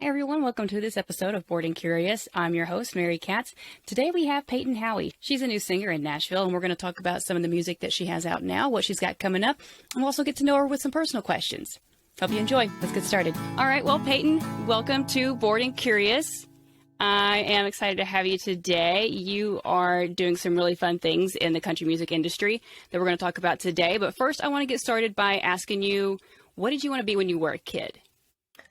Hi everyone, welcome to this episode of Bored and Curious. I'm your host, Mary Katz. Today we have Payton Howie. She's a new singer in Nashville, and we're going to talk about some of the music that she has out now, what she's got coming up, and we'll also get to know her with some personal questions. Hope you enjoy. Let's get started. All right, well, Payton, welcome to Bored and Curious. I am excited to have you today. You are doing some really fun things in the country music industry that we're going to talk about today. But first, I want to get started by asking you, what did you want to be when you were a kid?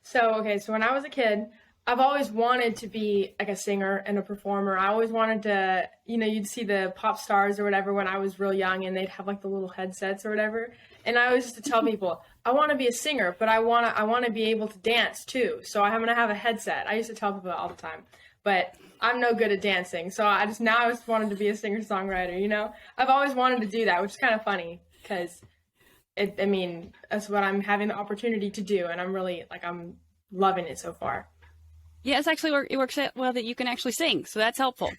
So when I was a kid, I've always wanted to be like a singer and a performer. I always wanted to, you'd see the pop stars or whatever when I was real young, and they'd have like the little headsets or whatever. And I always used to tell people, I want to be a singer, but I want to be able to dance too. So I'm going to have a headset. I used to tell people that all the time, but I'm no good at dancing. So I just wanted to be a singer-songwriter, I've always wanted to do that, which is kind of funny because that's what I'm having the opportunity to do, and I'm loving it so far. Yeah, it works out well that you can actually sing, so that's helpful.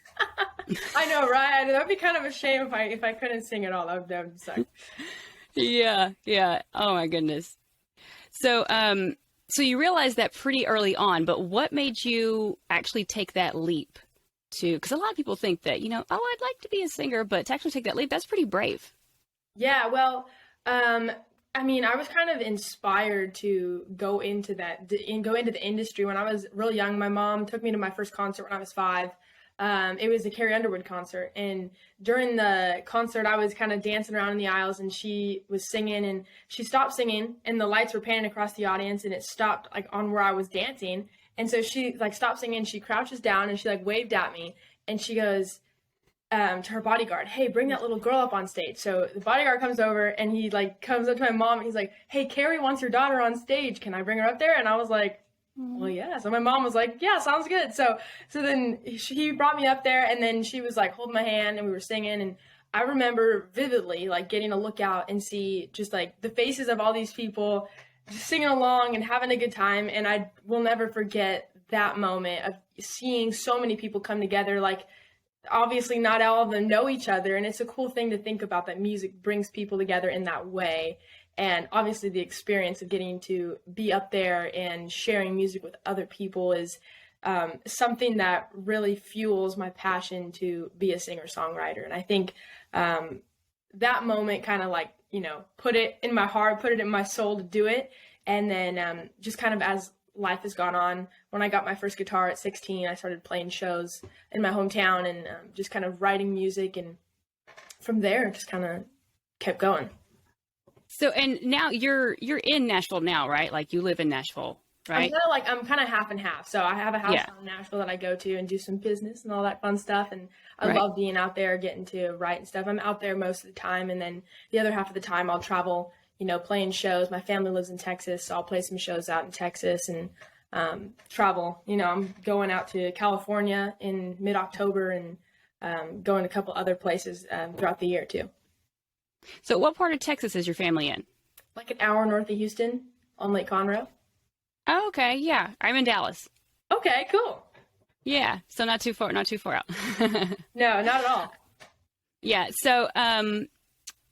I know, right? That'd be kind of a shame if I couldn't sing at all. That would suck. Yeah. Oh my goodness. So you realized that pretty early on, but what made you actually take that leap because a lot of people think that, I'd like to be a singer, but to actually take that leap, that's pretty brave. Yeah, well, I was kind of inspired to go into the industry when I was real young. My mom took me to my first concert when I was 5. It was a Carrie Underwood concert, and during the concert, I was kind of dancing around in the aisles, and she was singing, and she stopped singing, and the lights were panning across the audience, and it stopped like on where I was dancing, and so she like stopped singing, she crouches down, and she like waved at me, and she goes, to her bodyguard, hey, bring that little girl up on stage. So the bodyguard comes over, and he like comes up to my mom, and he's like, hey, Carrie wants your daughter on stage. Can I bring her up there? And I was like, well, yeah. So my mom was like, yeah, sounds good. So then he brought me up there, and then she was like holding my hand, and we were singing. And I remember vividly like getting to look out and see just like the faces of all these people just singing along and having a good time. And I will never forget that moment of seeing so many people come together. Like, obviously not all of them know each other, and it's a cool thing to think about that music brings people together in that way. And obviously the experience of getting to be up there and sharing music with other people is something that really fuels my passion to be a singer-songwriter. And I think that moment kind of like, put it in my heart, put it in my soul to do it. And then just kind of as life has gone on, when I got my first guitar at 16, I started playing shows in my hometown and just kind of writing music, and from there just kind of kept going. So, and now you're in Nashville now, right? Like you live in Nashville, right? I'm kind of half and half. So I have a house in Nashville that I go to and do some business and all that fun stuff, and I love being out there, getting to write and stuff. I'm out there most of the time, and then the other half of the time I'll travel, playing shows. My family lives in Texas, so I'll play some shows out in Texas and travel. I'm going out to California in mid-October and going to a couple other places throughout the year too. So what part of Texas is your family in? Like an hour north of Houston on Lake Conroe. Oh, okay. Yeah. I'm in Dallas. Okay, cool. Yeah. So not too far out. No, not at all. Yeah. So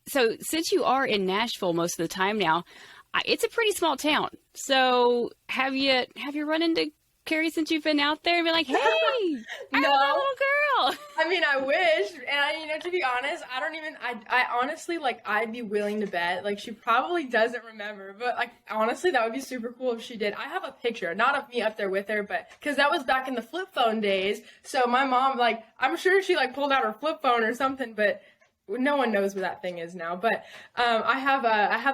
since you are in Nashville most of the time now, it's a pretty small town. So have you run into Carrie since you've been out there and been like, hey, I'm No. that little girl? I wish. And to be honest, I honestly, I'd be willing to bet, she probably doesn't remember. But, honestly, that would be super cool if she did. I have a picture, not of me up there with her, but, because that was back in the flip phone days. So my mom, I'm sure she, pulled out her flip phone or something, but no one knows where that thing is now. But I have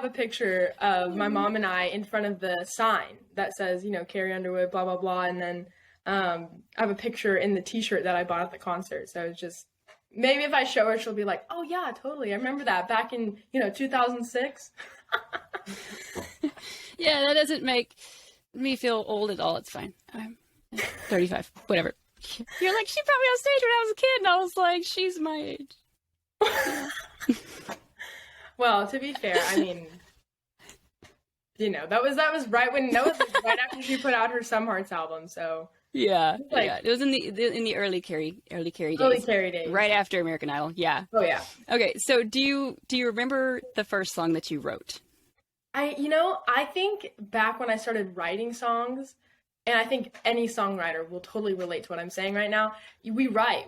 a picture of my mom and I in front of the sign that says, Carrie Underwood, blah, blah, blah. And then I have a picture in the t-shirt that I bought at the concert. So it's just, maybe if I show her, she'll be like, oh yeah, totally. I remember that back in, 2006. Yeah, that doesn't make me feel old at all. It's fine. I'm 35, whatever. You're like, she brought me on stage when I was a kid. And I was like, she's my age. Well, to be fair, that was right after she put out her Some Hearts album. So yeah, it was in the early Carrie days. Early Carrie days, right after American Idol. Yeah. Oh yeah. Okay, so do you remember the first song that you wrote? I think back when I started writing songs, and I think any songwriter will totally relate to what I'm saying right now. We write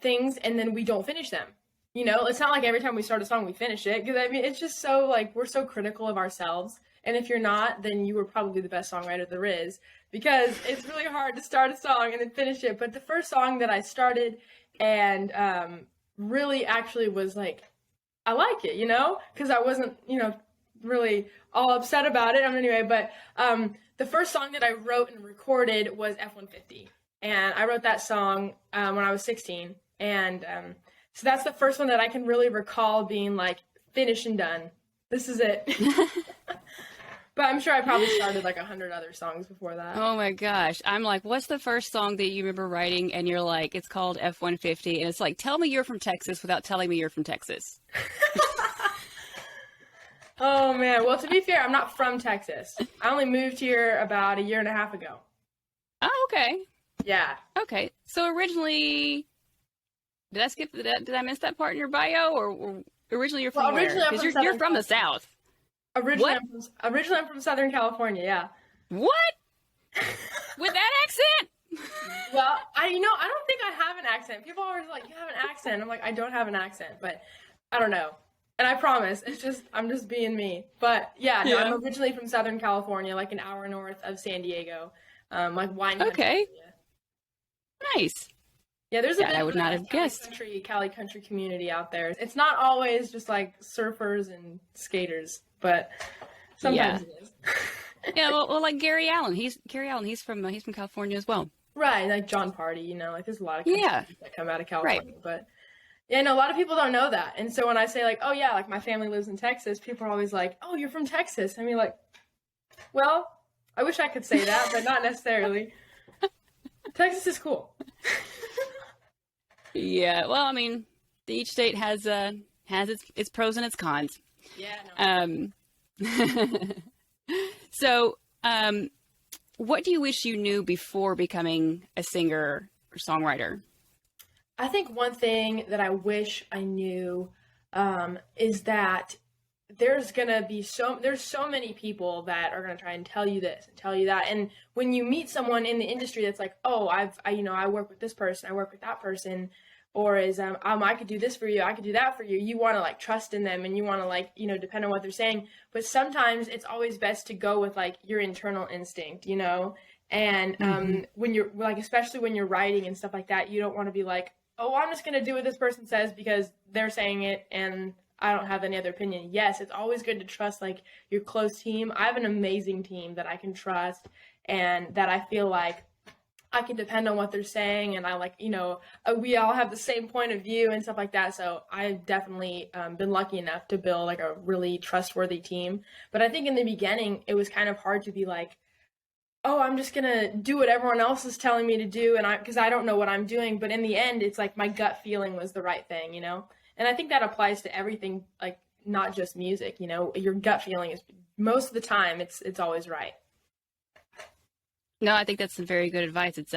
things and then we don't finish them. You know, it's not like every time we start a song we finish it, because I mean, it's just so like we're so critical of ourselves. And if you're not, then you were probably the best songwriter there is, because it's really hard to start a song and then finish it. But the first song that I started and really actually was like, I like it, you know, because I wasn't, you know, really all upset about it. Anyway, but the first song that I wrote and recorded was F-150. And I wrote that song when I was 16. And so that's the first one that I can really recall being like finished and done. This is it. But I'm sure I probably started like 100 other songs before that. Oh my gosh. I'm like, what's the first song that you remember writing? And you're like, it's called F-150. And it's like, tell me you're from Texas without telling me you're from Texas. Oh man. Well, to be fair, I'm not from Texas. I only moved here about a year and a half ago. Oh, okay. Yeah. Okay. So originally, did I miss that part in your bio? Or originally you're from where? Because you're from the South. Originally, I'm from Southern California, yeah. What? With that accent? Well, I don't think I have an accent. People are always like, you have an accent. I'm like, I don't have an accent, but I don't know. And I promise, I'm just being me. But yeah, no, I'm originally from Southern California, like an hour north of San Diego, like wine country. Okay. Nice. Yeah, there's a bit I would of not have guessed. Cali country community out there. It's not always just like surfers and skaters, but sometimes it is. Yeah, well, like Gary Allen. He's from California as well. Right, like John Party, you know, like there's a lot of country that come out of California, right. But yeah, no, a lot of people don't know that. And so when I say like, oh yeah, like my family lives in Texas, people are always like, oh, you're from Texas. I mean, like, well, I wish I could say that, but not necessarily. Texas is cool. Yeah, well, I mean, each state has its pros and its cons. Yeah. No. So, what do you wish you knew before becoming a singer or songwriter? I think one thing that I wish I knew is that there's so many people that are gonna try and tell you this and tell you that, and when you meet someone in the industry that's like, oh, I work with this person, I work with that person, or is I could do this for you, I could do that for you. You want to like trust in them, and you want to like depend on what they're saying. But sometimes it's always best to go with like your internal instinct, And when you're like, especially when you're writing and stuff like that, you don't want to be like, oh, I'm just gonna do what this person says because they're saying it, and I don't have any other opinion. Yes, it's always good to trust like your close team. I have an amazing team that I can trust and that I feel like I can depend on what they're saying, and I like, we all have the same point of view and stuff like that. So I've definitely been lucky enough to build like a really trustworthy team. But I think in the beginning, it was kind of hard to be like, oh, I'm just gonna do what everyone else is telling me to do, because I don't know what I'm doing. But in the end, it's like my gut feeling was the right thing, And I think that applies to everything, like not just music. Your gut feeling is most of the time it's always right. No, I think that's some very good advice. It's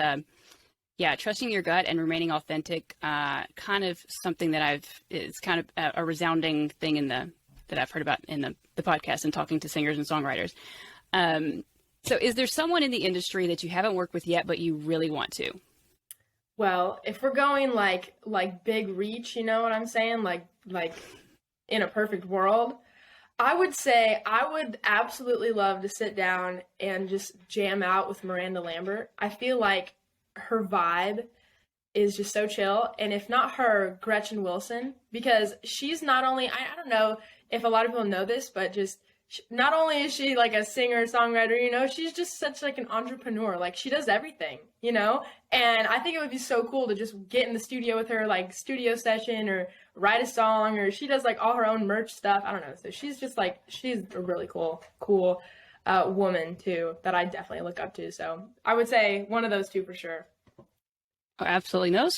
trusting your gut and remaining authentic. Kind of something that it's kind of a resounding thing that I've heard about in the podcast and talking to singers and songwriters. So is there someone in the industry that you haven't worked with yet, but you really want to? Well, if we're going like big reach, you know what I'm saying? Like in a perfect world, I would say I would absolutely love to sit down and just jam out with Miranda Lambert. I feel like her vibe is just so chill. And if not her, Gretchen Wilson, because she's not only, I don't know if a lot of people know this, but just not only is she like a singer, songwriter, she's just such like an entrepreneur. Like she does everything, and I think it would be so cool to just get in the studio with her, like studio session or write a song, or she does like all her own merch stuff. I don't know. So she's just like, she's a really cool woman too, that I definitely look up to. So I would say one of those two for sure. Oh, absolutely. No,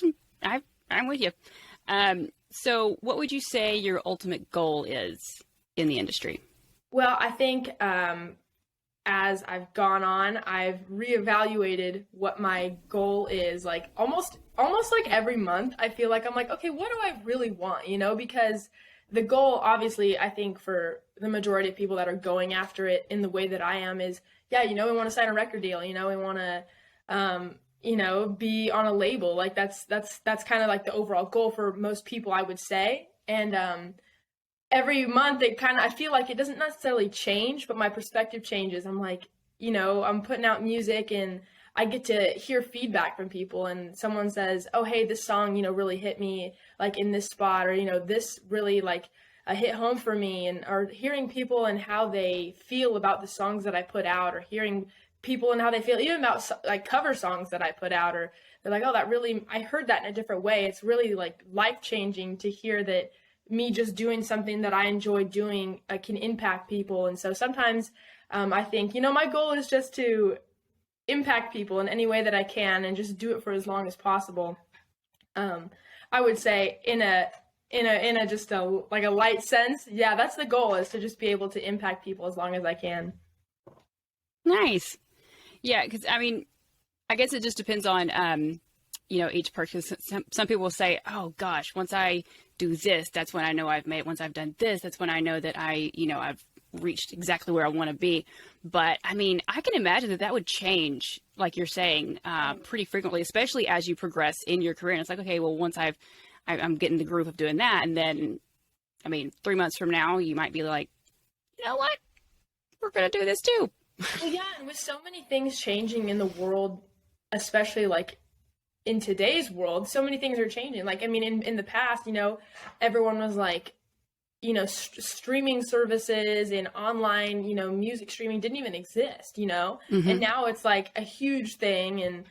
I'm with you. So what would you say your ultimate goal is in the industry? Well, I think as I've gone on, I've reevaluated what my goal is. Like almost like every month, I feel like I'm like, okay, what do I really want? Because the goal, obviously, I think for the majority of people that are going after it in the way that I am is yeah, we want to sign a record deal, we want to, be on a label. Like that's kind of like the overall goal for most people, I would say. And every month I feel like it doesn't necessarily change, but my perspective changes. I'm like, I'm putting out music and I get to hear feedback from people, and someone says, oh, hey, this song, really hit me like in this spot, or, this really like hit home for me, and or hearing people and how they feel about the songs that I put out, or hearing people and how they feel even about like cover songs that I put out, or they're like, oh, I heard that in a different way. It's really like life-changing to hear that me just doing something that I enjoy doing can impact people. And so sometimes I think, my goal is just to impact people in any way that I can and just do it for as long as possible. I would say in a just a light sense, yeah, that's the goal, is to just be able to impact people as long as I can. Nice. Yeah, because I guess it just depends on each person. Some people will say, oh gosh, once I do this, that's when I know I've made. Once I've done this, that's when I know that I've reached exactly where I want to be. But I can imagine that would change, like you're saying, pretty frequently, especially as you progress in your career. And it's like, okay, well, once I'm getting the groove of doing that, and then 3 months from now, you might be like, you know what, we're gonna do this too. Well, yeah, and with so many things changing in the world, especially like in today's world, so many things are changing. Like, in the past, everyone was like, streaming services and online, music streaming didn't even exist, Mm-hmm. and now it's like a huge thing. And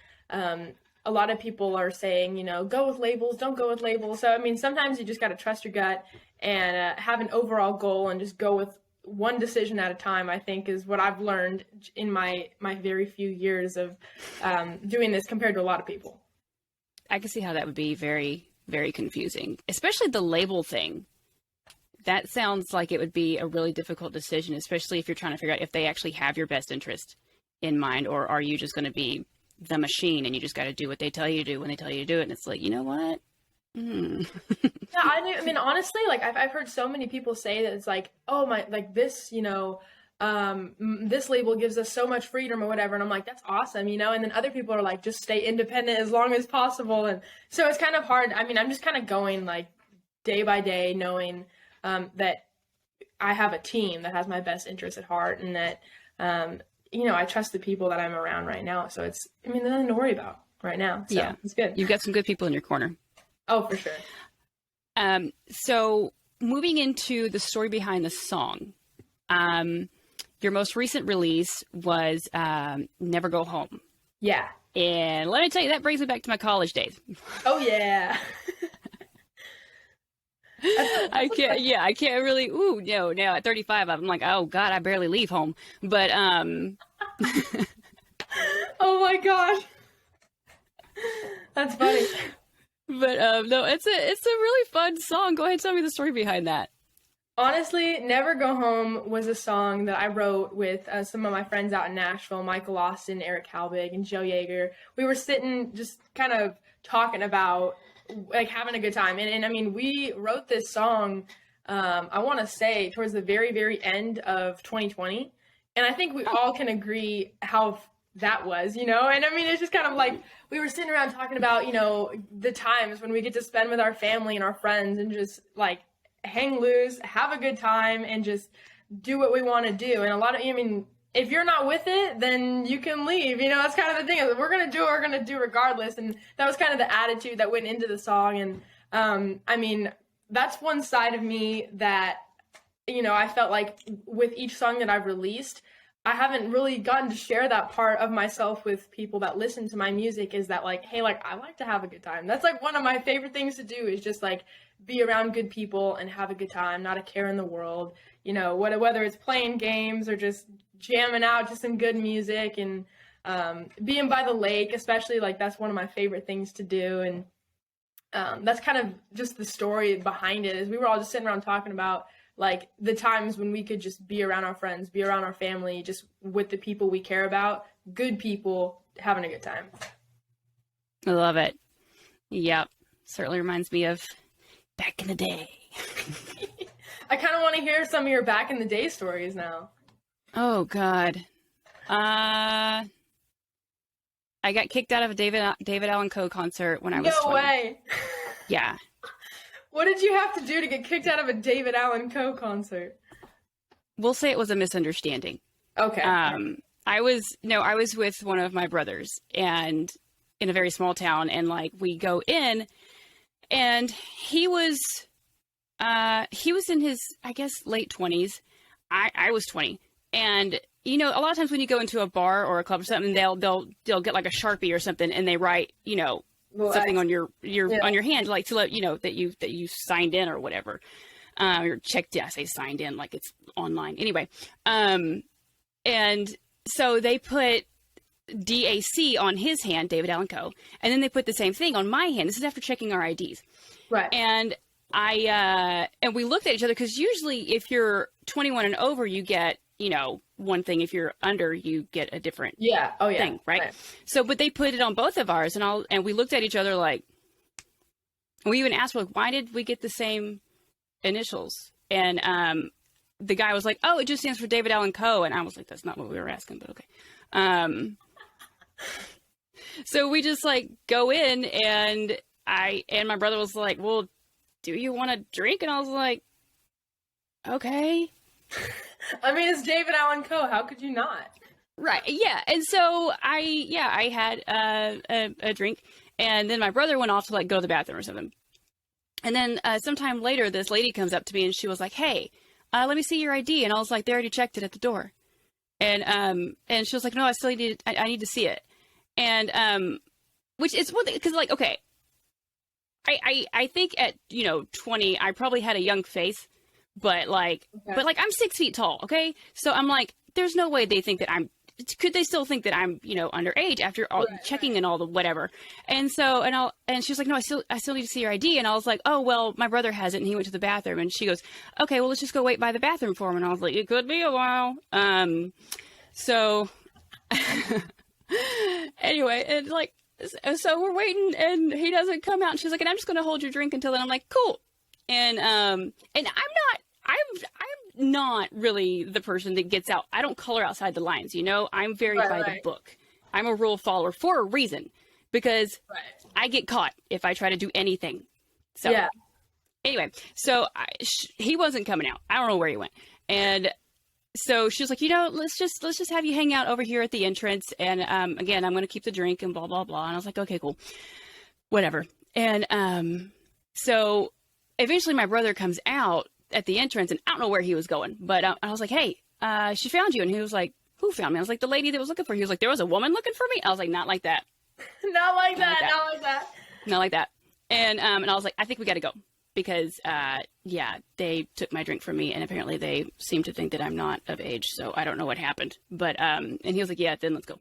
a lot of people are saying, go with labels, don't go with labels. So, sometimes you just got to trust your gut and have an overall goal and just go with one decision at a time, I think, is what I've learned in my very few years of doing this compared to a lot of people. I can see how that would be very, very confusing, especially the label thing. That sounds like it would be a really difficult decision, especially if you're trying to figure out if they actually have your best interest in mind, or are you just going to be the machine and you just got to do what they tell you to do when they tell you to do it. And it's like, you know what? Yeah, honestly, like I've heard so many people say that it's like, oh my, like this, this label gives us so much freedom or whatever. And I'm like, that's awesome, And then other people are like, just stay independent as long as possible. And so it's kind of hard. I'm just kind of going like day by day, knowing that I have a team that has my best interest at heart, and that, I trust the people that I'm around right now. So it's, there's nothing to worry about right now. So yeah, it's good. You've got some good people in your corner. Oh, for sure. So moving into the story behind the song, your most recent release was Never Go Home. Yeah. And let me tell you, that brings me back to my college days. Oh, yeah. I can't really, now at 35, I'm like, oh God, I barely leave home. But, oh my gosh. That's funny. But, no, it's a really fun song. Go ahead and tell me the story behind that. Honestly, Never Go Home was a song that I wrote with some of my friends out in Nashville, Michael Austin, Eric Halbig, and Joe Yeager. We were sitting just kind of talking about like having a good time. And we wrote this song, I want to say towards the very, very end of 2020. And I think we all can agree how that was, And it's just kind of like, we were sitting around talking about, the times when we get to spend with our family and our friends and just like hang loose, have a good time, and just do what we want to do. And a lot of, if you're not with it, then you can leave. That's kind of the thing. We're going to do what we're going to do regardless. And that was kind of the attitude that went into the song. And that's one side of me that, I felt like with each song that I've released, I haven't really gotten to share that part of myself with people that listen to my music, is that like, hey, like I like to have a good time. That's like one of my favorite things to do, is just like be around good people and have a good time, not a care in the world. Whether it's playing games or just jamming out to some good music, and being by the lake, especially, like that's one of my favorite things to do. And that's kind of just the story behind it, is we were all just sitting around talking about like the times when we could just be around our friends, be around our family, just with the people we care about, good people, having a good time. I love it. Yep. Certainly reminds me of back in the day. I kind of want to hear some of your back in the day stories now. Oh God. I got kicked out of a David Allan Coe concert when I was 20. No way. Yeah. What did you have to do to get kicked out of a David Allan Coe concert? We'll say it was a misunderstanding. Okay. I was with one of my brothers, and in a very small town, and like we go in, and he was in his, I guess, late 20s. I was 20, and you know, a lot of times when you go into a bar or a club or something, they'll get like a Sharpie or something, and they write, you know, something on your on your hand, like to let you know that you signed in or whatever, or checked. Yeah, I say signed in like it's online. Anyway, and so they put DAC on his hand, David Allan Coe, and then they put the same thing on my hand. This is after checking our IDs, right? And and we looked at each other, because usually if you're 21 and over, you get, you know, one thing. If you're under, you get a different thing, right? So, but they put it on both of ours, and we looked at each other like, we even asked, like, why did we get the same initials? And the guy was like, oh, it just stands for David Allan Coe, and I was like, that's not what we were asking, but okay. So we just like go in, and my brother was like, well, do you want a drink? And I was like, okay. I mean, it's David Allan Coe. How could you not? Right. Yeah. And so I had a drink, and then my brother went off to like go to the bathroom or something. And then sometime later, this lady comes up to me, and she was like, hey, let me see your ID. And I was like, they already checked it at the door. And she was like, no, I need to see it. And which is one thing, because like, okay, I think at, you know, 20, I probably had a young face, but like, I'm 6 feet tall. Okay. So I'm like, there's no way they think that could they still think that I'm, you know, underage after all checking and all the whatever. And so, and she was like, no, I still need to see your ID. And I was like, oh, well, my brother has it, and he went to the bathroom. And she goes, okay, well, let's just go wait by the bathroom for him. And I was like, it could be a while. So anyway, and like, so we're waiting, and he doesn't come out, and she's like, and I'm just going to hold your drink until then. I'm like, cool. And I'm not really the person that gets out. I don't color outside the lines, you know. I'm very by the book. I'm a rule follower for a reason, because I get caught if I try to do anything. So anyway, so he wasn't coming out. I don't know where he went. And so she was like, you know, let's just have you hang out over here at the entrance. And again, I'm going to keep the drink and blah, blah, blah. And I was like, okay, cool, whatever. And so eventually my brother comes out at the entrance, and I don't know where he was going, but I was like, hey, she found you. And he was like, who found me? I was like, the lady that was looking for you. He was like, there was a woman looking for me? I was like, not like that. Not like that. Not like that. Not like that. And I was like, I think we got to go, because they took my drink from me, and apparently they seem to think that I'm not of age. So I don't know what happened, but and he was like, yeah, then let's go.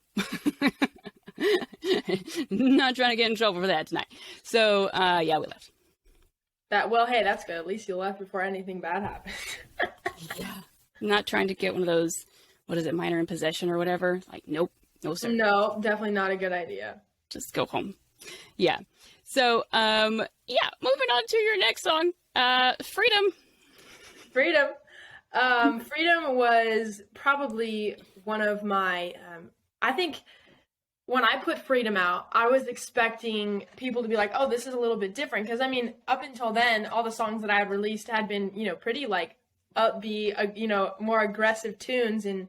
Not trying to get in trouble for that tonight. So we left. Well, hey, that's good. At least you left before anything bad happened. Yeah. I'm not trying to get one of those, what is it, minor in possession or whatever. Like, nope. No, sir. No, definitely not a good idea. Just go home. Yeah. So, moving on to your next song, Freedom. Freedom. Freedom was probably one of my, I think when I put Freedom out, I was expecting people to be like, oh, this is a little bit different. Because, I mean, up until then, all the songs that I had released had been, you know, pretty, like, upbeat, you know, more aggressive tunes. And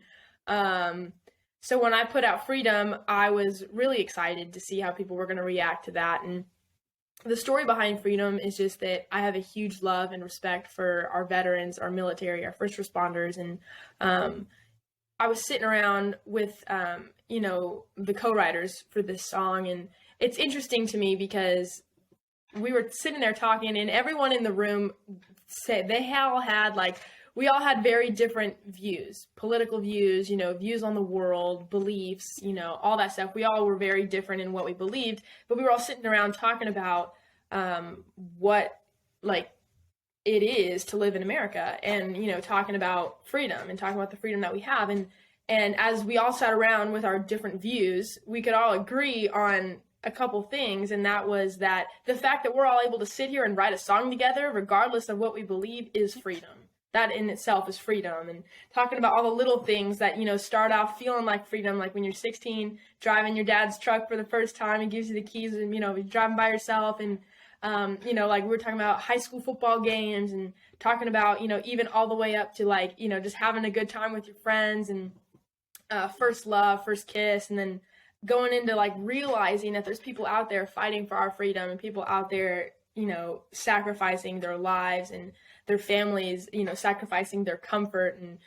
so when I put out Freedom, I was really excited to see how people were going to react to that. And the story behind Freedom is just that I have a huge love and respect for our veterans, our military, our first responders. And I was sitting around with, the co-writers for this song. And it's interesting to me because we were sitting there talking, and everyone in the room said we all had very different views, political views, you know, views on the world, beliefs, you know, all that stuff. We all were very different in what we believed, but we were all sitting around talking about what, like, it is to live in America, and, you know, talking about freedom and talking about the freedom that we have. And as we all sat around with our different views, we could all agree on a couple things, and that was that the fact that we're all able to sit here and write a song together, regardless of what we believe, is freedom. that in itself is freedom. And talking about all the little things that, start off feeling like freedom, like when you're 16, driving your dad's truck for the first time, and gives you the keys, and, you're driving by yourself. And, like we were talking about high school football games, and talking about, even all the way up to like, just having a good time with your friends, and first love, first kiss, and then going into like realizing that there's people out there fighting for our freedom, and people out there, sacrificing their lives and their families, sacrificing their comfort, and,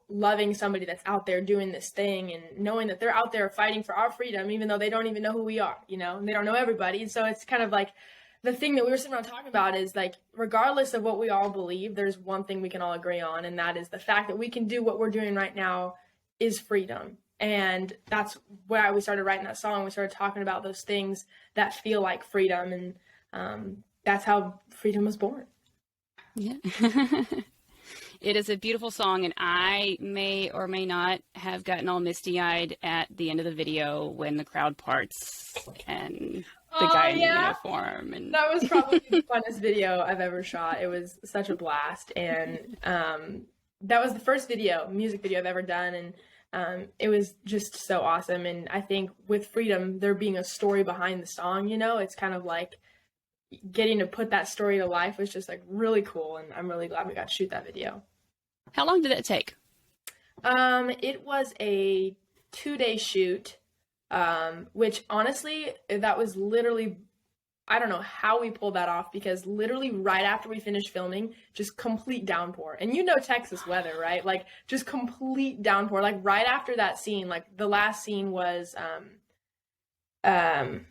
loving somebody that's out there doing this thing, and knowing that they're out there fighting for our freedom, even though they don't even know who we are, and they don't know everybody. So it's kind of like the thing that we were sitting around talking about is like, regardless of what we all believe, there's one thing we can all agree on, and that is the fact that we can do what we're doing right now is freedom. And that's why we started writing that song. We started talking about those things that feel like freedom, and that's how freedom was born. Yeah. It is a beautiful song, and I may or may not have gotten all misty-eyed at the end of the video when the crowd parts and the guy in the uniform. And that was probably the funnest video I've ever shot. It was such a blast, and that was the first music video I've ever done, and it was just so awesome. And I think with freedom, there being a story behind the song, it's kind of like getting to put that story to life was just like really cool, and I'm really glad we got to shoot that video. How long did that take? It was a 2-day shoot, which honestly, that was literally, I don't know how we pulled that off, because literally right after we finished filming, just complete downpour. And Texas weather, right? Like just complete downpour. Like right after that scene, like the last scene was, like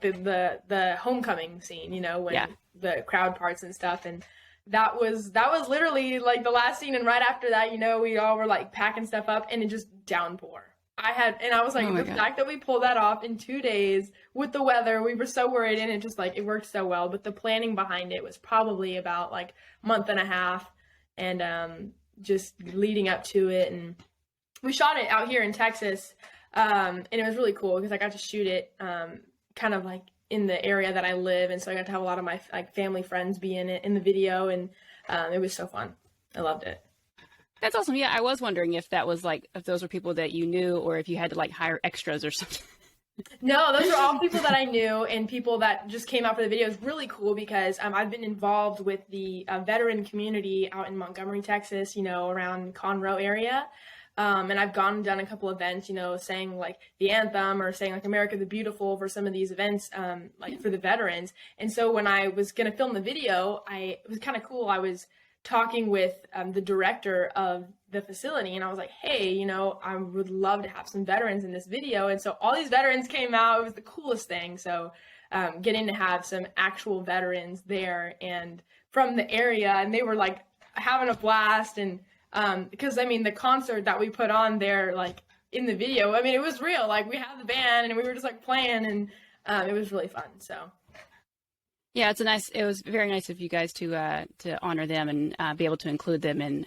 the homecoming scene, when the crowd parts and stuff. And that was literally like the last scene. And right after that, we all were like packing stuff up, and it just downpour. I was like, fact that we pulled that off in 2 days with the weather, we were so worried, and it just like, it worked so well. But the planning behind it was probably about like a month and a half, and just leading up to it. And we shot it out here in Texas. And it was really cool because I got to shoot it kind of like in the area that I live, and so I got to have a lot of my like family friends be in the video, and it was so fun. I loved it. That's awesome. Yeah, I was wondering if that was like, if those were people that you knew, or if you had to like hire extras or something. No, those are all people that I knew, and people that just came out for the video. It's really cool because I've been involved with the veteran community out in Montgomery, Texas, around Conroe area. And I've gone and done a couple events, saying like the anthem, or saying like America the Beautiful for some of these events, like for the veterans. And so when I was going to film the video, it was kind of cool. I was talking with the director of the facility, and I was like, hey, I would love to have some veterans in this video. And so all these veterans came out. It was the coolest thing. So getting to have some actual veterans there and from the area, and they were like having a blast. And because the concert that we put on there, like in the video, it was real. Like we had the band, and we were just like playing, and it was really fun. So yeah, it was very nice of you guys to honor them and be able to include them in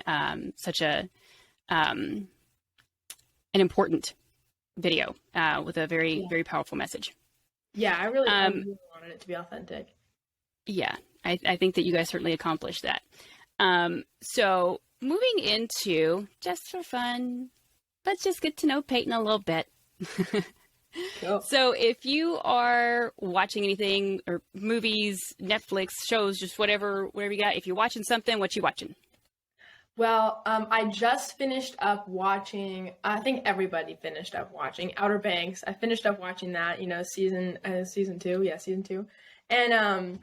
such an important video with a very, very powerful message. Yeah, I really wanted it to be authentic. Yeah, I think that you guys certainly accomplished that. So moving into, just for fun, let's just get to know Payton a little bit. Cool. So if you are watching anything, or movies, Netflix, shows, just whatever you got, if you're watching something, what you watching? Well, I just finished up watching, I think everybody finished up watching Outer Banks. I finished up watching that, season 2. Yeah, season 2. And,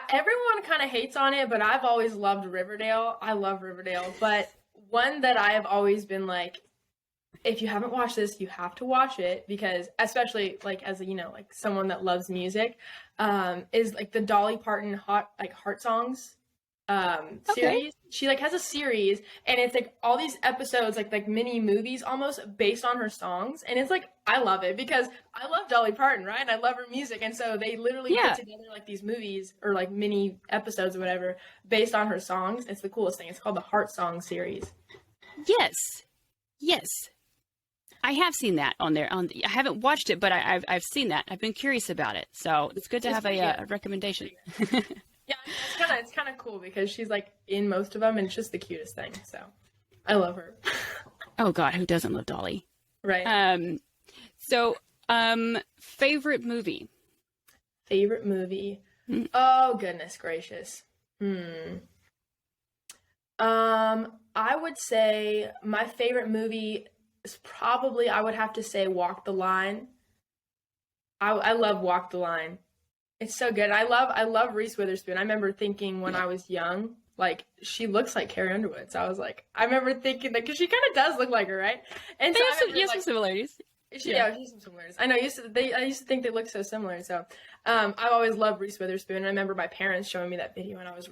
everyone kind of hates on it, but I've always loved Riverdale. I love Riverdale, but one that I've always been like, if you haven't watched this, you have to watch it, because especially like as a, like someone that loves music, is like the Dolly Parton Heart Songs series. She like has a series, and it's like all these episodes, like mini movies almost based on her songs. And it's like, I love it because I love Dolly Parton, right? And I love her music. And so they literally put together like these movies or like mini episodes or whatever based on her songs. It's the coolest thing. It's called the Heart Song series. Yes. I have seen that on there. I haven't watched it, but I've seen that. I've been curious about it, so it's good to have a recommendation. Yeah, it's kind of cool because she's like in most of them, and it's just the cutest thing. So I love her. Oh God, who doesn't love Dolly? Right. So, favorite movie? Favorite movie? Oh goodness gracious. I would say my favorite movie is probably, I would have to say, Walk the Line. I love Walk the Line. It's so good. I love Reese Witherspoon. I remember thinking when I was young, like, she looks like Carrie Underwood. So I was like, I remember thinking that, because she kind of does look like her, right? And so Some similarities. She's some similarities. I know. I used to think they looked so similar. So, I've always loved Reese Witherspoon. I remember my parents showing me that video when I was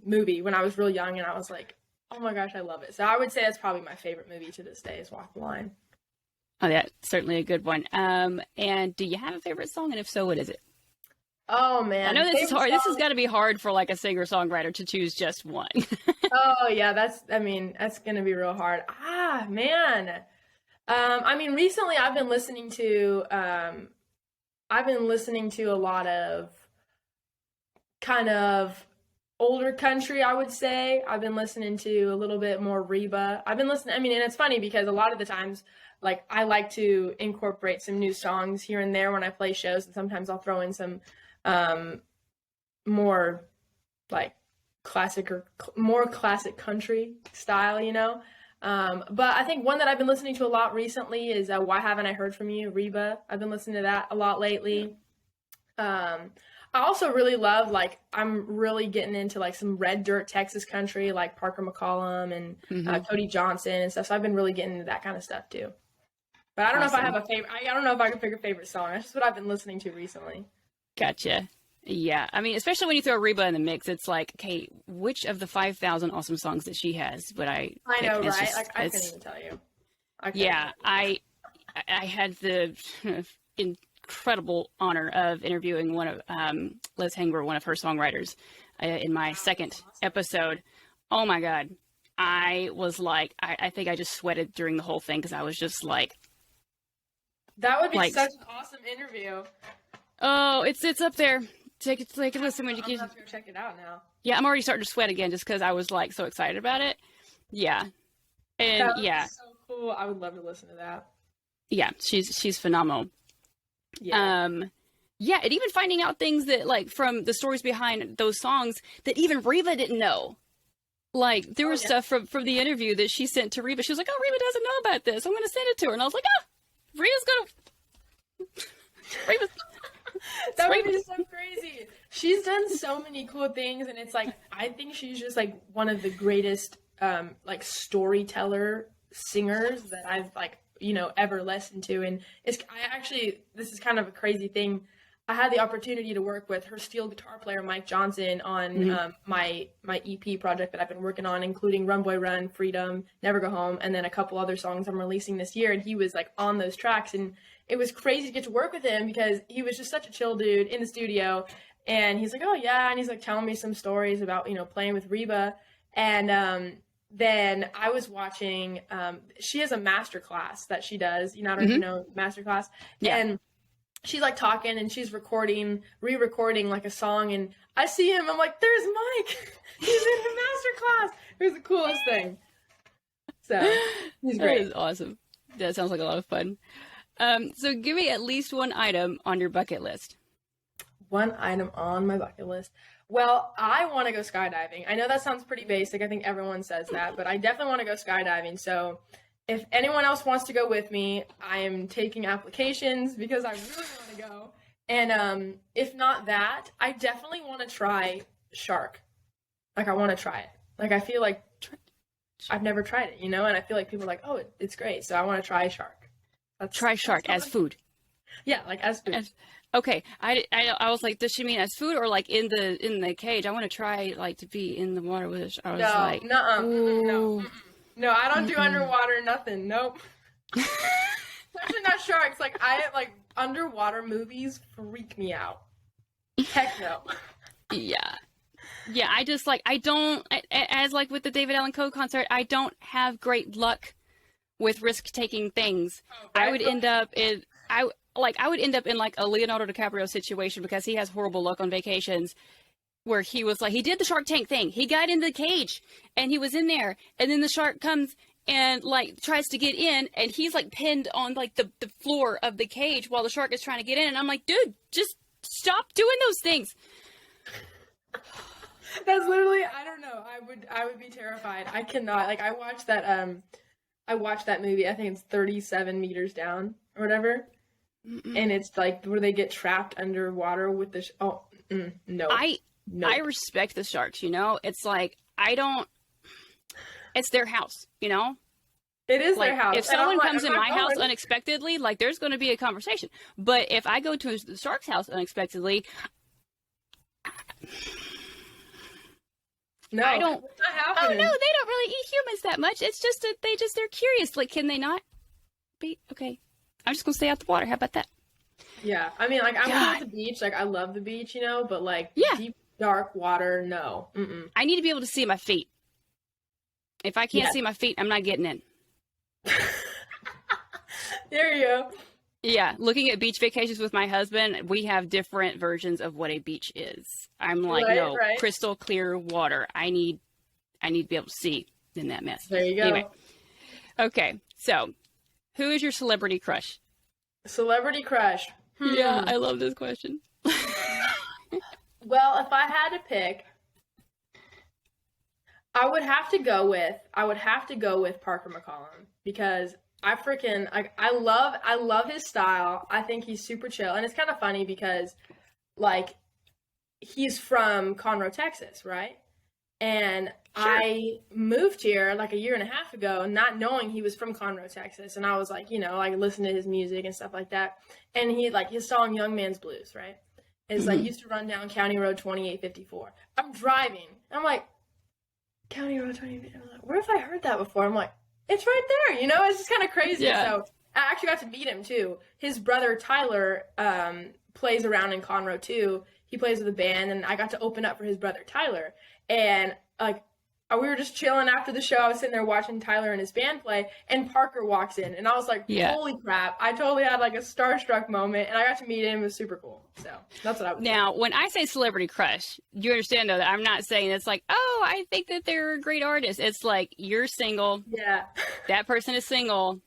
movie when I was real young, and I was like, oh my gosh, I love it. So I would say that's probably my favorite movie to this day is Walk the Line. Oh, yeah, certainly a good one. And do you have a favorite song? And if so, what is it? Oh man, I know this is hard. This has got to be hard for like a singer-songwriter to choose just one. Oh yeah, that's gonna be real hard. Ah man. Recently I've been listening to a lot of kind of older country, I would say. I've been listening to a little bit more Reba. And it's funny because a lot of the times, like, I like to incorporate some new songs here and there when I play shows, and sometimes I'll throw in some more like classic or more classic country style, you know. But I think one that I've been listening to a lot recently is Why Haven't I Heard From You, Reba. I've been listening to that a lot lately. I also really love, like, I'm really getting into like some red dirt Texas country, like Parker McCollum and Cody Johnson and stuff. So I've been really getting into that kind of stuff too. But I don't know if I have a favorite. I don't know if I can pick a favorite song. That's just what I've been listening to recently. Gotcha. Yeah, I mean, especially when you throw Reba in the mix, it's like, okay, which of the 5,000 awesome songs that she has would I know, pick? right? I couldn't even tell you. I had the incredible honor of interviewing one of Liz Hanger, one of her songwriters, in my second episode. Oh my God, I was like, I think I just sweated during the whole thing because I was just like, that would be such an awesome interview. Oh, it's up there. Take a listen when you can. I'm gonna have to go check it out now. Yeah, I'm already starting to sweat again just because I was like so excited about it. Yeah, and so cool. I would love to listen to that. Yeah, she's phenomenal. Yeah. And even finding out things that, like, from the stories behind those songs that even Reba didn't know. Like, there was stuff from the interview that she sent to Reba. She was like, "Oh, Reba doesn't know about this. I'm going to send it to her." And I was like, Reba's that would be so crazy. She's done so many cool things, and it's like, I think she's just like one of the greatest like storyteller singers that I've ever listened to. And this is kind of a crazy thing. I had the opportunity to work with her steel guitar player Mike Johnson on my EP project that I've been working on, including Run Boy Run, Freedom, Never Go Home, and then a couple other songs I'm releasing this year. And he was like on those tracks, and it was crazy to get to work with him because he was just such a chill dude in the studio. And he's like, "Oh yeah," and he's like telling me some stories about playing with Reba. And then I was watching. She has a master class that she does. I don't know if you know master class. Yeah. And she's like talking and she's re-recording like a song, and I see him. I'm like, "There's Mike. He's in the master class." It was the coolest thing. So he's great. That is awesome. That sounds like a lot of fun. So give me at least one item on your bucket list. One item on my bucket list. Well, I want to go skydiving. I know that sounds pretty basic. I think everyone says that, but I definitely want to go skydiving. So if anyone else wants to go with me, I am taking applications because I really want to go. And if not that, I definitely want to try shark. Like, I want to try it. Like, I feel like I've never tried it, and I feel like people are like, "Oh, it's great." So I want to try shark. Try shark as food. Yeah, like as food. Okay, I was like, does she mean as food or like in the cage? I want to try like to be in the water with it. I was like, no, I don't do underwater nothing. Nope. Especially not sharks. Like, underwater movies freak me out. Heck no. Yeah. I just as like with the David Allan Coe concert, I don't have great luck with risk-taking things, Okay. I would end up in I would end up in like a Leonardo DiCaprio situation because he has horrible luck on vacations where he was like, he did the Shark Tank thing. He got in the cage and he was in there, and then the shark comes and like tries to get in, and he's like pinned on like the floor of the cage while the shark is trying to get in. And I'm like, dude, just stop doing those things. That's literally, I don't know. I would be terrified. I cannot. Like, I watched that movie. I think it's 37 meters down or whatever. And it's like where they get trapped underwater with the no. I respect the sharks, you know? It's like, it's their house, you know? It is Like, their house. if someone comes in my house unexpectedly, like, there's going to be a conversation. But if I go to the shark's house unexpectedly, no, I don't. it's not Oh no, happening. they don't really eat humans that much. It's just that they're curious. Like, can they not be okay? I'm just gonna stay out the water. How about that? Yeah, I mean, like, I'm God. cool with the beach. Like, I love the beach, you know, but like Yeah. deep, dark water, no. Mm-mm. I need to be able to see my feet. If I can't Yeah. see my feet, I'm not getting in. There you go. Yeah, looking at beach vacations with my husband, we have different versions of what a beach is. I'm like, Right, no, right. crystal clear water. I need to be able to see in that mess. There you go. Anyway, okay, so who is your celebrity crush? Celebrity crush. Yeah, I love this question. Well, if I had to pick, I would have to go with Parker McCollum, because I love his style. I think he's super chill, and it's kind of funny because like he's from Conroe, Texas, right? And Sure. I moved here like a year and a half ago, not knowing he was from Conroe, Texas. And I was like, you know, like listen to his music and stuff like that. And he like his song "Young Man's Blues," right? It's like used to run down County Road 2854. I'm driving. I'm like, County Road 2854. I'm like, where have I heard that before? I'm like, it's right there. You know, it's just kind of crazy. Yeah. So I actually got to meet him too. His brother Tyler plays around in Conroe too. He plays with a band, and I got to open up for his brother Tyler. And like we were just chilling after the show. I was sitting there watching Tyler and his band play, and Parker walks in, and I was like, Yeah. holy crap. I totally had like a starstruck moment, and I got to meet him. It was super cool. So that's what I would say. Now, when I say celebrity crush, you understand though that I'm not saying it's like, oh, I think that they're a great artist. It's like you're single, Yeah. that person is single.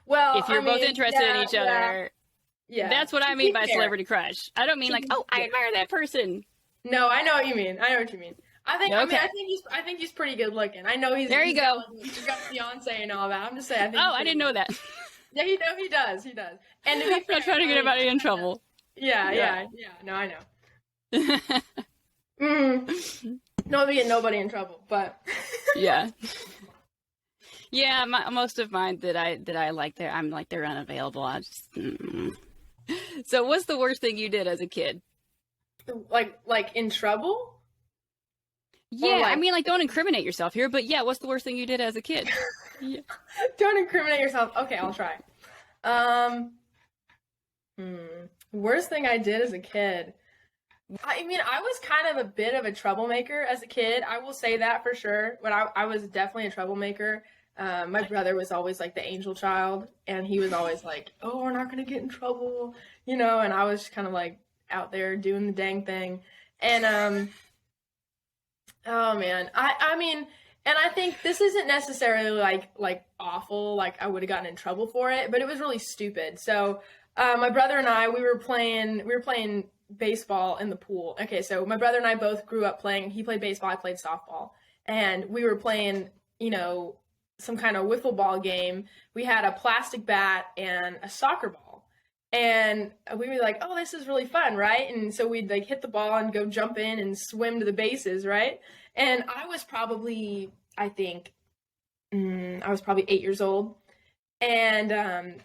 Well, If you're I both mean, interested in each other, Yeah. that's what I To mean be by fair. celebrity crush. I don't mean like, oh, I Yeah. admire that person. No, I know what you mean. I know what you mean. I think Okay. I think he's pretty good looking. I know he's There you go. He's got fiance and all that. I'm just saying. I think Oh, he's I pretty didn't know good. that. Yeah, he does. He does. And to be I'm fair, not trying to get anybody in trouble. Yeah. No, I know. No, we get nobody in trouble, but Yeah. Yeah, most of mine that I like, they're unavailable. I just So what's the worst thing you did as a kid? like in trouble. Yeah, I like- mean, like, don't incriminate yourself here, but yeah, what's the worst thing you did as a kid? Yeah. Don't incriminate yourself. Okay, I'll try. Worst thing I did as a kid. I mean, I was kind of a bit of a troublemaker as a kid. I will say that for sure. But I was definitely a troublemaker. My brother was always like the angel child, and he was always like, "Oh, we're not gonna get in trouble," you know. And I was kind of like out there doing the dang thing. And oh man, I mean, and I think this isn't necessarily like awful. Like I would have gotten in trouble for it, but it was really stupid. So my brother and I, we were playing baseball in the pool. Okay, so my brother and I both grew up playing. He played baseball, I played softball, and we were playing, you know, some kind of wiffle ball game. We had a plastic bat and a soccer ball, and we were like, "Oh, this is really fun, right?" And so we'd like hit the ball and go jump in and swim to the bases, right? And I was probably, I think, I was probably 8 years old, and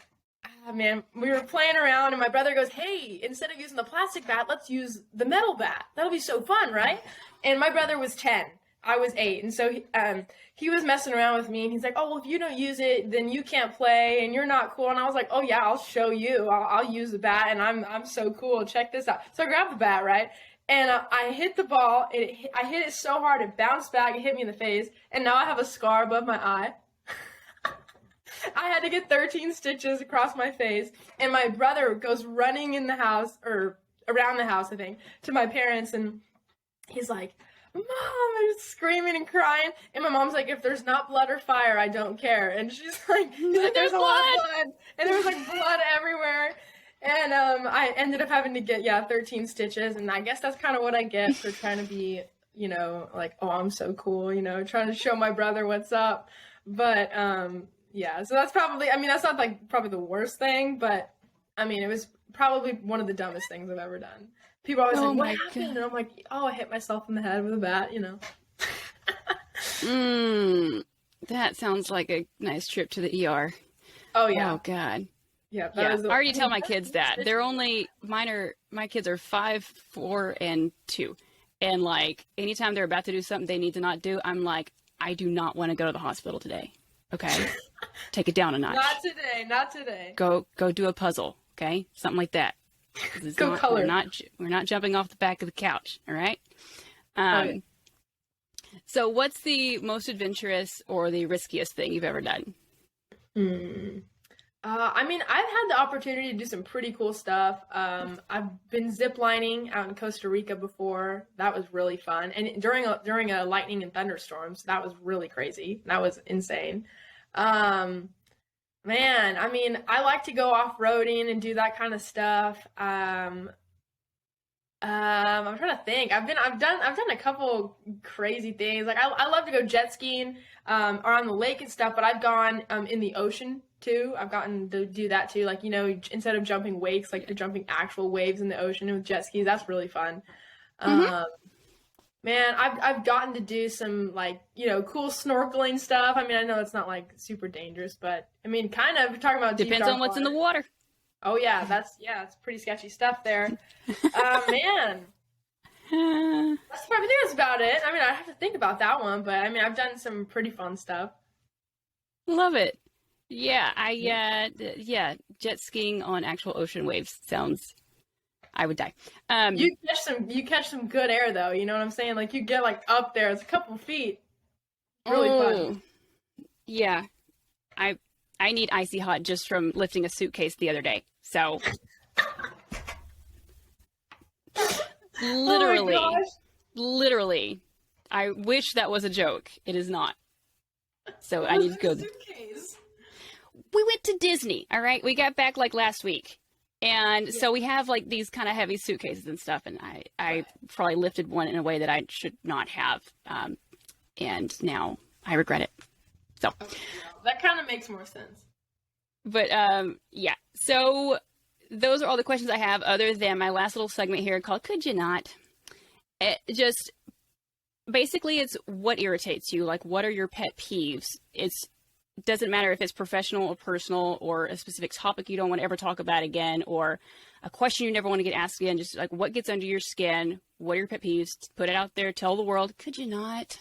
man, we were playing around, and my brother goes, "Hey, instead of using the plastic bat, let's use the metal bat. That'll be so fun, right?" And my brother was 10. I was 8, and so he was messing around with me, and he's like, "Oh, well, if you don't use it, then you can't play, and you're not cool." And I was like, "Oh yeah, I'll show you. I'll use the bat, and I'm so cool. Check this out." So I grabbed the bat, right, and I hit the ball. I hit it so hard, it bounced back, it hit me in the face, and now I have a scar above my eye. I had to get 13 stitches across my face, and my brother goes running in the house, or around the house, I think, to my parents, and he's like, Mom, I'm screaming and crying, and my mom's like, if there's not blood or fire, I don't care, and she's like there's a lot of blood, and there was like blood everywhere, and I ended up having to get 13 stitches, and I guess that's kind of what I get for trying to be, like, oh, I'm so cool, trying to show my brother what's up, but so that's probably, that's not like probably the worst thing, but it was probably one of the dumbest things I've ever done. People always say, what happened? God. And I'm like, oh, I hit myself in the head with a bat, That sounds like a nice trip to the ER. Oh, yeah. Oh, God. Yeah. I already tell my kids that. My kids are 5, 4, and 2. And, like, anytime they're about to do something they need to not do, I'm like, I do not want to go to the hospital today. Okay? Take it down a notch. Not today. Go do a puzzle. Okay? Something like that. Go color. We're not jumping off the back of the couch. All right? Okay. So what's the most adventurous or the riskiest thing you've ever done? I've had the opportunity to do some pretty cool stuff. I've been ziplining out in Costa Rica before. That was really fun. And during a lightning and thunderstorms, that was really crazy. That was insane. I like to go off-roading and do that kind of stuff. I'm trying to think. I've done a couple crazy things. Like I love to go jet skiing, or on the lake and stuff, but I've gone in the ocean too. I've gotten to do that too. Like, instead of jumping wakes, like you're jumping actual waves in the ocean with jet skis. That's really fun. I've gotten to do some, like, cool snorkeling stuff. I know it's not like super dangerous, but kind of, we're talking about depends on what's in the water. Oh yeah, it's pretty sketchy stuff there. Man. That's probably, I think that's about it. I have to think about that one, but I've done some pretty fun stuff. Love it. Yeah, jet skiing on actual ocean waves sounds, I would die. You catch some good air though, you know what I'm saying? Like you get like up there, it's a couple feet. Really fun. Yeah. I need icy hot just from lifting a suitcase the other day. So literally, I wish that was a joke. It is not. So I need to go. Suitcase? We went to Disney. All right. We got back like last week. And so we have like these kind of heavy suitcases and stuff. And I probably lifted one in a way that I should not have. And now I regret it. So that kind of makes more sense. But yeah. So those are all the questions I have, other than my last little segment here called Could You Not? Just basically it's what irritates you. Like, what are your pet peeves? It doesn't matter if it's professional or personal or a specific topic you don't want to ever talk about again, or a question you never want to get asked again. Just like, what gets under your skin? What are your pet peeves? Put it out there. Tell the world. Could you not?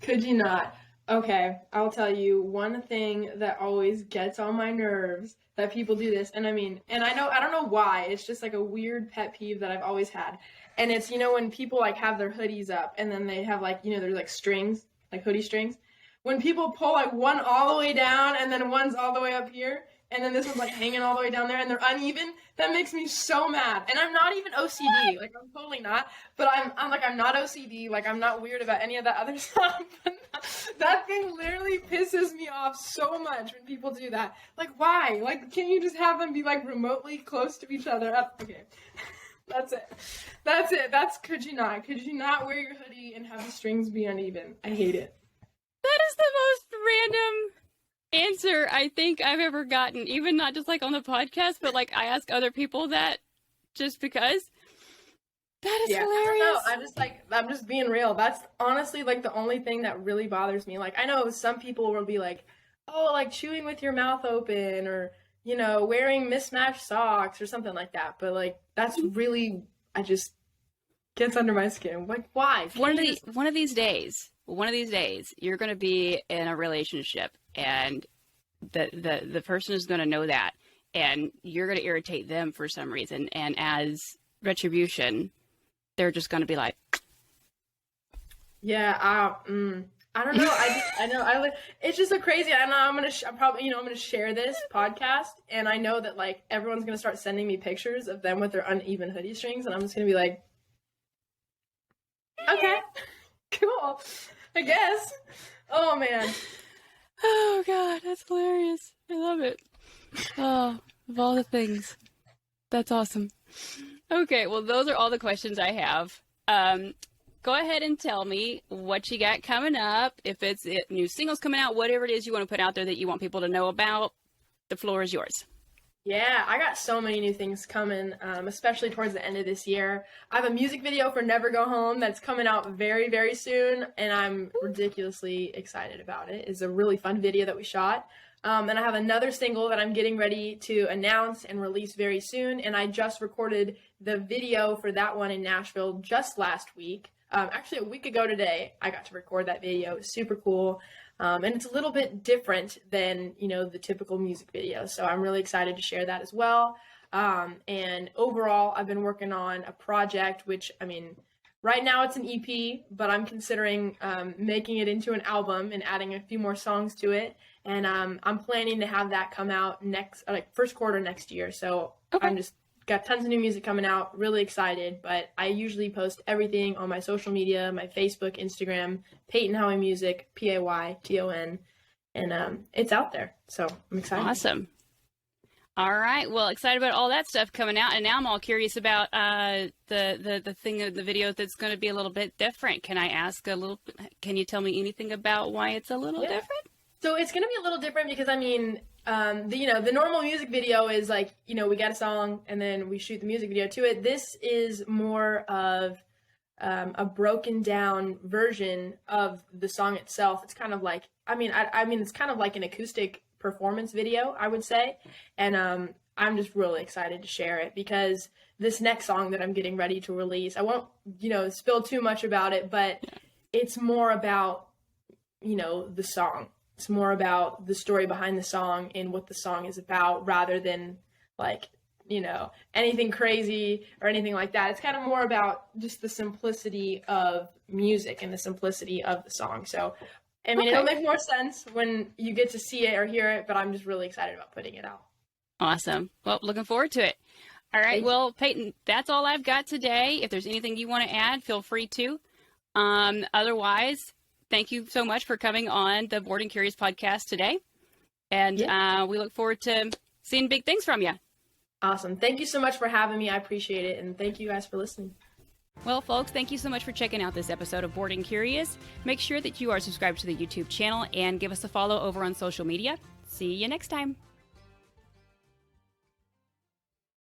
Could you not? Okay, I'll tell you one thing that always gets on my nerves that people do this. And I don't know why. It's just like a weird pet peeve that I've always had. And it's, when people like have their hoodies up and then they have like, there's like strings, like hoodie strings. When people pull like one all the way down and then one's all the way up here, and then this one's like hanging all the way down there and they're uneven, that makes me so mad. And I'm not even OCD. Like, I'm totally not. But I'm not OCD. Like, I'm not weird about any of that other stuff. That thing literally pisses me off so much when people do that. Like, why? Like, can't you just have them be like remotely close to each other? Okay. That's it. That's could you not? Could you not wear your hoodie and have the strings be uneven? I hate it. That is the most random answer I think I've ever gotten, even not just like on the podcast, but like I ask other people that just because. That is hilarious. I don't know. I'm just being real. That's honestly like the only thing that really bothers me. Like, I know some people will be like, oh, like chewing with your mouth open, or, wearing mismatched socks or something like that. But like, that's really, I just gets under my skin. Like, why? One of these days, you're going to be in a relationship, and the person is going to know that, and you're going to irritate them for some reason. And as retribution, they're just going to be like, yeah, I don't know. I know. It's just so crazy. I know I'm probably, I'm gonna share this podcast, and I know that like everyone's gonna start sending me pictures of them with their uneven hoodie strings, and I'm just gonna be like, okay, cool, I guess. Oh man. Oh God, that's hilarious. I love it. Oh, of all the things. That's awesome. Okay, well, those are all the questions I have. Go ahead and tell me what you got coming up. If it's new singles coming out, whatever it is you want to put out there that you want people to know about, the floor is yours. Yeah, I got so many new things coming, especially towards the end of this year. I have a music video for Never Go Home that's coming out very, very soon, and I'm ridiculously excited about it. It's a really fun video that we shot. And I have another single that I'm getting ready to announce and release very soon, and I just recorded the video for that one in Nashville just last week. Actually, a week ago today, I got to record that video. It was super cool. And it's a little bit different than, the typical music video. So I'm really excited to share that as well. And overall, I've been working on a project, which, right now it's an EP, but I'm considering making it into an album and adding a few more songs to it. And I'm planning to have that come out first quarter next year. So okay. I'm just got tons of new music coming out, really excited, but I usually post everything on my social media, my Facebook, Instagram, Payton Howie Music, Payton, and it's out there, so I'm excited. Awesome. All right, well, excited about all that stuff coming out, and now I'm all curious about the thing of the video that's going to be a little bit different. Can you tell me anything about why it's a little different? So it's going to be a little different because, the normal music video is like, we get a song and then we shoot the music video to it. This is more of a broken down version of the song itself. It's kind of like, it's kind of like an acoustic performance video, I would say. And I'm just really excited to share it because this next song that I'm getting ready to release, I won't, spill too much about it, but it's more about, the song. It's more about the story behind the song and what the song is about rather than like, anything crazy or anything like that. It's kind of more about just the simplicity of music and the simplicity of the song. So, it'll make more sense when you get to see it or hear it, but I'm just really excited about putting it out. Awesome. Well, looking forward to it. All right. Well, Payton, that's all I've got today. If there's anything you want to add, feel free to. Otherwise, thank you so much for coming on the Bored and Curious podcast today. And we look forward to seeing big things from you. Awesome. Thank you so much for having me. I appreciate it. And thank you guys for listening. Well, folks, thank you so much for checking out this episode of Bored and Curious. Make sure that you are subscribed to the YouTube channel and give us a follow over on social media. See you next time.